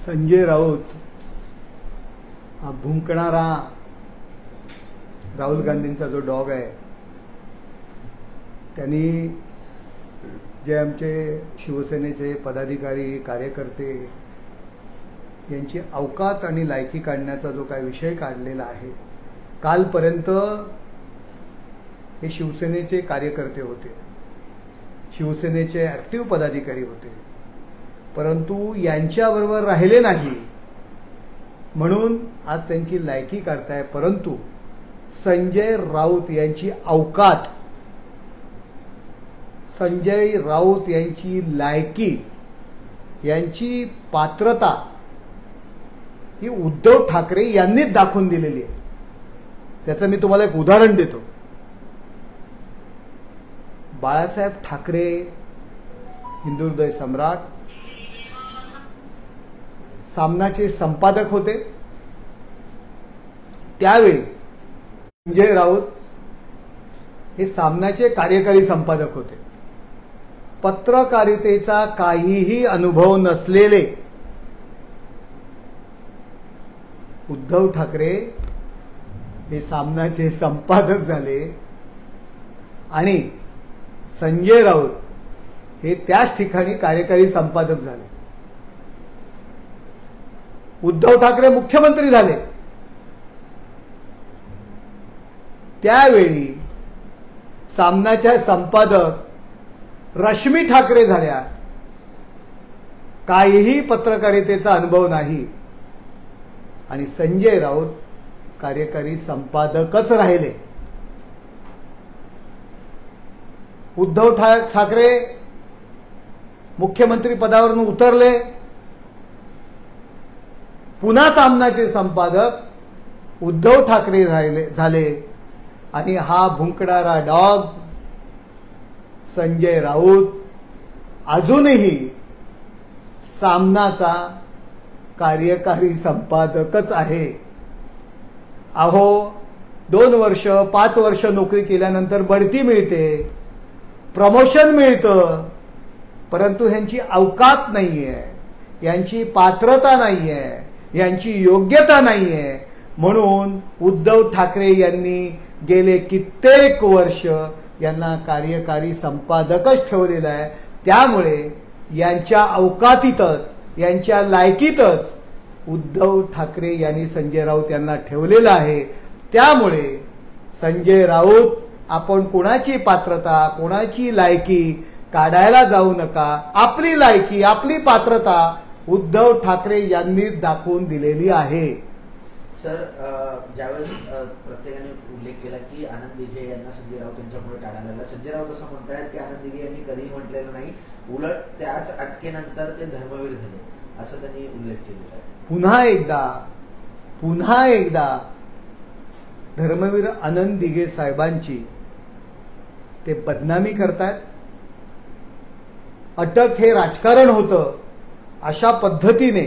संजय राऊत हा भुंकणारा राहुल गांधींचा जो डॉग आहे, त्यांनी जे आमचे शिवसेनेचे पदाधिकारी कार्यकर्ते यांची अवकात आणि लायकी काढण्याचा जो काही विषय काढलेला आहे, कालपर्यंत हे शिवसेनेचे कार्यकर्ते होते, शिवसेनेचे ॲक्टिव्ह पदाधिकारी होते, परंतु यांच्याबरोबर राहिले नाही म्हणून आज त्यांची लायकी काढताय। परंतु संजय राऊत यांची अवकात, संजय राऊत यांची लायकी, यांची पात्रता ही उद्धव ठाकरे यांनीच दाखवून दिलेली आहे। त्याचं मी तुम्हाला एक उदाहरण देतो। बाळासाहेब ठाकरे हिंदुहृदय सम्राट सामनाचे संपादक होते, त्यावेळी संजय राऊत हे सामनाचे कार्यकारी संपादक होते। पत्रकारितेचा काहीही अनुभव नसलेले उद्धव ठाकरे हे सामनाचे संपादक झाले आणि संजय राऊत हे त्याच ठिकाणी कार्यकारी संपादक झाले। उद्धव ठाकरे मुख्यमंत्री झाले, त्यावेळी सामनाच्या संपादक रश्मी ठाकरे झाल्या। काहीही पत्रकारितेचा अनुभव नाही आणि संजय राऊत कार्यकारी संपादकच राहिले। उद्धव ठाकरे मुख्यमंत्री पदावरून उतरले, पुन्हा सामनाचे संपादक उद्धव ठाकरे झाले आणि हा भुंकणारा डॉग संजय राऊत अजूनही सामनाचा कार्यकारी संपादकच आहे। अहो, 2 वर्ष 5 वर्ष नोकरी केल्यानंतर बढती मिळते, प्रमोशन मिळतं, परंतु ह्यांची अवकात नाहीये, यांची पात्रता नाहीये, यांची योग्यता नाहीये। म्हणून उद्धव ठाकरे यांनी गेले कित्येक वर्ष यांना कार्यकारी संपादकच ठेवलेला आहे। त्यामुळे यांच्या अवकातीतच, यांच्या लायकीतच उद्धव ठाकरे यांनी संजय राऊत यांना ठेवलेलं आहे। त्यामुळे संजय राऊत, आपण कोणाची पात्रता, कोणाची लायकी काढायला जाऊ नका। आपली लायकी, आपली पात्रता उद्धव ठाकरे यांनी दाखवून दिलेली आहे। सर, ज्यावेळेस प्रत्येकाने उल्लेख केला की आनंद दिघे यांना संजय राऊत यांच्यामुळे टाळा लागला, संजय राऊत असं म्हणतायत की आनंद दिघे यांनी कधीही म्हटलेलं नाही, उलट त्याच अटकेनंतर ते धर्मवीर झाले, असं त्यांनी उल्लेख केलेला आहे। पुन्हा एकदा धर्मवीर आनंद दिघे साहेबांची ते बदनामी करतायत। अटक हे राजकारण होतं अशा पद्धतीने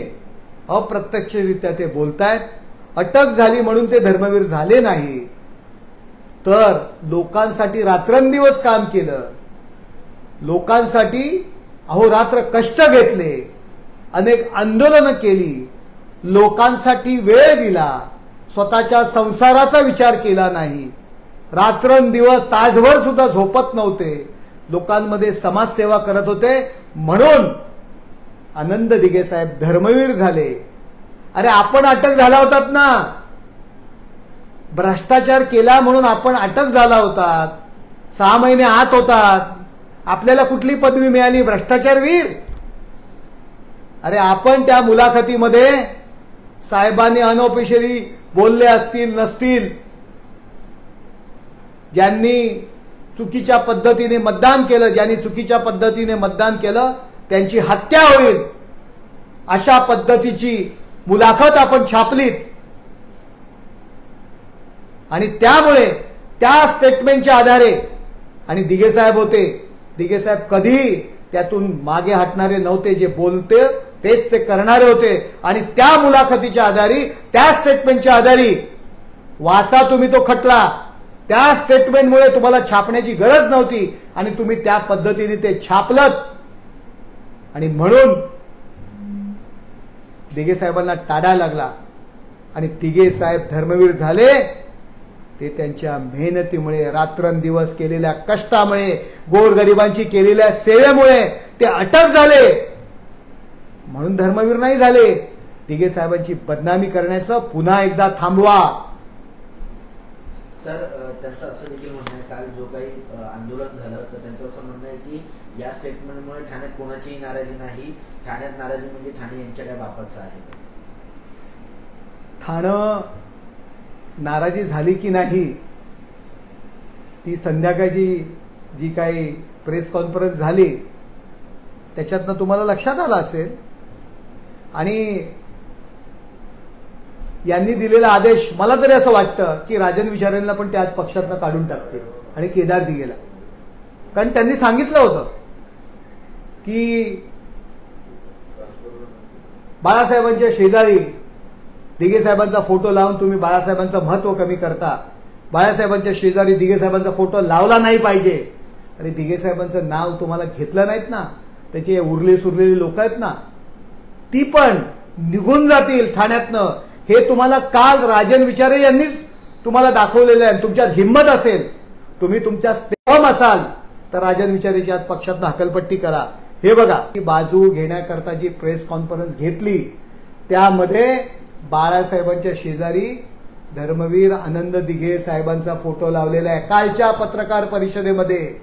अप्रत्यक्षरित्या ते बोलतायत। अटक झाली म्हणून ते धर्मवीर झाले नाही, तर लोकांसाठी रात्रंदिवस काम केलं, लोकांसाठी अहोरात्र कष्ट घेतले, अनेक आंदोलनं केली, लोकांसाठी वेळ दिला, स्वतःच्या संसाराचा विचार केला नाही, रात्रंदिवस तासभर सुद्धा झोपत नव्हते, लोकांमध्ये समाजसेवा करत होते, म्हणून आनंद दिघे साहेब धर्मवीर झाले। अरे, आपण अटक झाला होतात ना, भ्रष्टाचार केला म्हणून आपण अटक झाला होतात, 6 महिने आत होतात, आपल्याला कुठली पदवी मिळाली? भ्रष्टाचारवीर। अरे, आपण त्या मुलाखतीमध्ये साहेबांनी अनऑफिशियली बोलले असतील नसतील, ज्यांनी चुकीच्या पद्धतीने मतदान केलं, ज्यांनी चुकीच्या पद्धतीने मतदान केलं त्यांची हत्या होईल अशा पद्धतीची मुलाखत आपण छापलीत आणि त्यामुळे त्या स्टेटमेंटच्या आधारे, आणि दिघे साहेब होते, दिघे साहेब कधीही त्यातून मागे हटणारे नव्हते, जे बोलते तेच ते करणारे होते आणि त्या मुलाखतीच्या आधारे, त्या स्टेटमेंटच्या आधारे वाचा तुम्ही तो खटला। त्या स्टेटमेंटमुळे तुम्हाला छापण्याची गरज नव्हती आणि तुम्ही त्या पद्धतीने ते छापलत आणि म्हणून दिघे साहेबांना टाळायला लागला आणि दिघे साहेब धर्मवीर झाले ते त्यांच्या मेहनतीमुळे, रात्रंदिवस केलेल्या कष्टामुळे, गोरगरिबांची केलेल्या सेवेमुळे ते अटक झाले, म्हणून धर्मवीर नाही झाले. दिघे साहेबांची बदनामी करण्याचं पुन्हा एकदा थांबवा. सर, त्यांचं असं देखील म्हणणं आहे, काल जो काही आंदोलन झालं तर त्यांचं असं म्हणणं आहे की या स्टेटमेंटमुळे ठाण्यात कोणाचीही नाराजी नाही, ठाण्यात नाराजी म्हणजे ठाणे यांच्या काय बापाचं आहे. ठाणं नाराजी झाली की नाही ती संध्याकाळची जी काही प्रेस कॉन्फरन्स झाली त्याच्यातनं तुम्हाला लक्षात आलं असेल. आणि यांनी दिलेला आदेश, मला तरी असं वाटतं की राजन विचारेंना पण ते आज पक्षातनं काढून टाकतील आणि केदार दिघेला. कारण त्यांनी सांगितलं होतं की बाळासाहेबांच्या शेजारी दिघे साहेबांचा फोटो लावून तुम्ही बाळासाहेबांचं महत्व कमी करता, बाळासाहेबांच्या शेजारी दिघे साहेबांचा फोटो लावला नाही पाहिजे. आणि दिघे साहेबांचं नाव तुम्हाला घेतलं नाहीत ना, त्याचे उरले सुरलेली लोक आहेत ना, ती पण निघून जातील ठाण्यातनं. हे तुम्हाला काल राजन विचारे यांनीच तुम्हाला दाखवलेलं आहे. तुमच्यात हिंमत असेल, तुम्ही तुमच्या स्टेम असाल तर राजन विचारेची आज पक्षात हकलपट्टी करा. हे बघा, की बाजू घेण्याकरता जी प्रेस कॉन्फरन्स घेतली त्यामध्ये बाळासाहेबांच्या शेजारी धर्मवीर आनंद दिघे साहेबांचा फोटो लावलेला आहे कालच्या पत्रकार परिषदेमध्ये.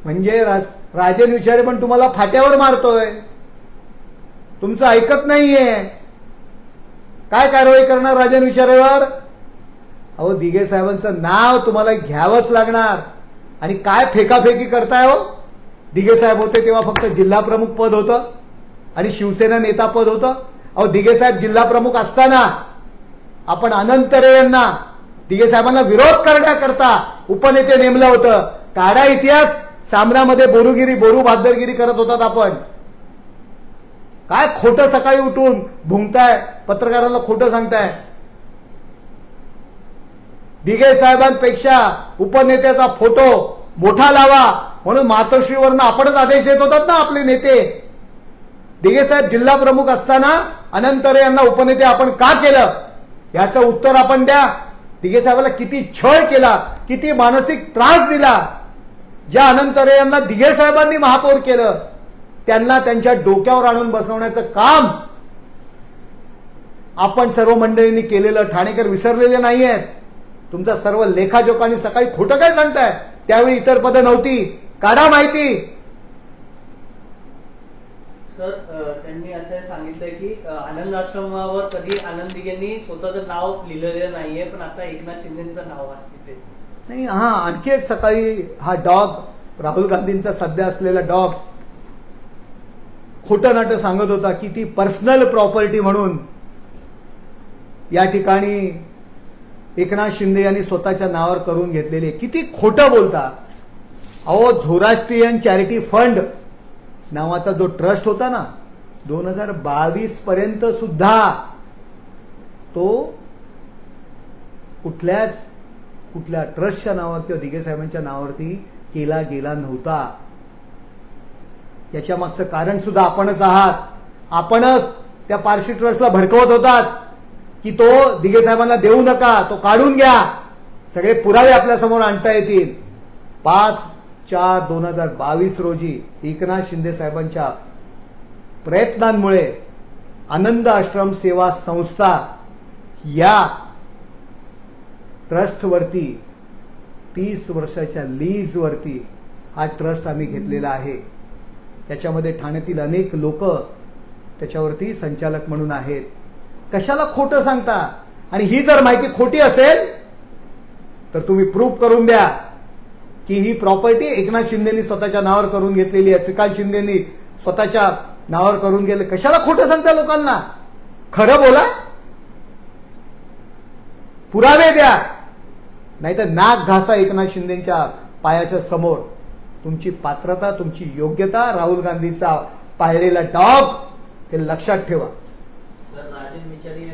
म्हणजे राजन विचारे पण तुम्हाला फाट्यावर मारतोय, तुमचं ऐकत नाहीये. काय कारवाई करणार राजन विचारेवर? अहो, दिघे साहेबांचं नाव तुम्हाला घ्यावंच लागणार. आणि काय फेकाफेकी करताय हो? दिघे साहेब होते तेव्हा फक्त जिल्हा प्रमुख पद होतं आणि शिवसेना नेता पद होतं. अहो, दिघे साहेब जिल्हा प्रमुख असताना आपण अनंत रे यांना, दिघे साहेबांना विरोध करण्याकरता उपनेते नेमलं होतं. काढा इतिहास, सामन्यामध्ये बोरू बहादरगिरी करत होतात आपण. काय खोटं सकाळी उठून भुंकताय, पत्रकारांना खोटं सांगताय. दिघे साहेबांपेक्षा उपनेत्याचा फोटो मोठा लावा म्हणून मातोश्रीवरनं आपणच आदेश देत होतात ना आपले नेते. दिघे साहेब जिल्हा प्रमुख असताना अनंत रे यांना उपनेते आपण का केलं याचं उत्तर आपण द्या. दिघे साहेबांना किती छळ केला, किती मानसिक त्रास दिला. ज्या अनंत रे यांना दिघे साहेबांनी महापौर केलं त्यांना त्यांच्या डोक्यावर आणून बसवण्याचं काम आपण सर्व मंडळींनी केलेलं ठाणेकर विसरलेले नाहीयेत. तुमचा सर्व लेखाजोखाने सकाळी खोटं काय सांगताय? त्यावेळी इतर पदं नव्हती, काढा माहिती. सर, त्यांनी असं सांगितलंय की आनंद आश्रमावर कधी आनंद दिघेंनी स्वतःचं नाव लिहिलेलं नाहीये, पण आता एकनाथ शिंदेचं नाव आहे तिथे. नाही, आणखी एक सकाळी हा डॉग, राहुल गांधींचा सध्या असलेला डॉग खोटं नाटं सांगत होता की ती पर्सनल प्रॉपर्टी म्हणून या ठिकाणी एकनाथ शिंदे यांनी स्वतःच्या नावावर करून घेतलेली. किती खोटं बोलता. अहो, झोराष्ट्रियन चॅरिटी फंड नावाचा जो ट्रस्ट होता ना 2022 पर्यंत सुद्धा तो कुठल्या ट्रस्टच्या नावावर किंवा दिघे साहेबांच्या नावावरती केला गेला नव्हता. याच्या मागचं कारण सुद्धा आपणच आहात. आपणच त्या पारशी ट्रस्टला भडकवत होतात की तो दिघे साहेबांना देऊ नका, तो काढून घ्या. सगळे पुरावे आपल्या समोर आणता येतील. 5/4/2022 रोजी एकनाथ शिंदे साहेबांच्या प्रयत्नांमुळे आनंद आश्रम सेवा संस्था या ट्रस्टवरती 30 वर्षाच्या लीजवरती हा ट्रस्ट आम्ही घेतलेला आहे. त्याच्यामध्ये ठाण्यातील अनेक लोक त्याच्यावरती संचालक म्हणून आहेत. कशाला खोटं सांगता? आणि ही जर माहिती खोटी असेल तर तुम्ही प्रूफ करून द्या की ही प्रॉपर्टी एकनाथ शिंदेनी स्वतःच्या नावावर करून घेतलेली आहे, श्रीकांत शिंदेनी स्वतःच्या नावावर करून गेले. कशाला खोटं सांगता लोकांना? खरं बोला, पुरावे द्या, नाहीतर नाक घासा एकनाथ शिंदेच्या पायाच्या समोर. तुमची पात्रता, तुमची योग्यता, राहुल गांधीचा पाळलेला डॉग हे लक्षात ठेवा. सर, राजन विचारे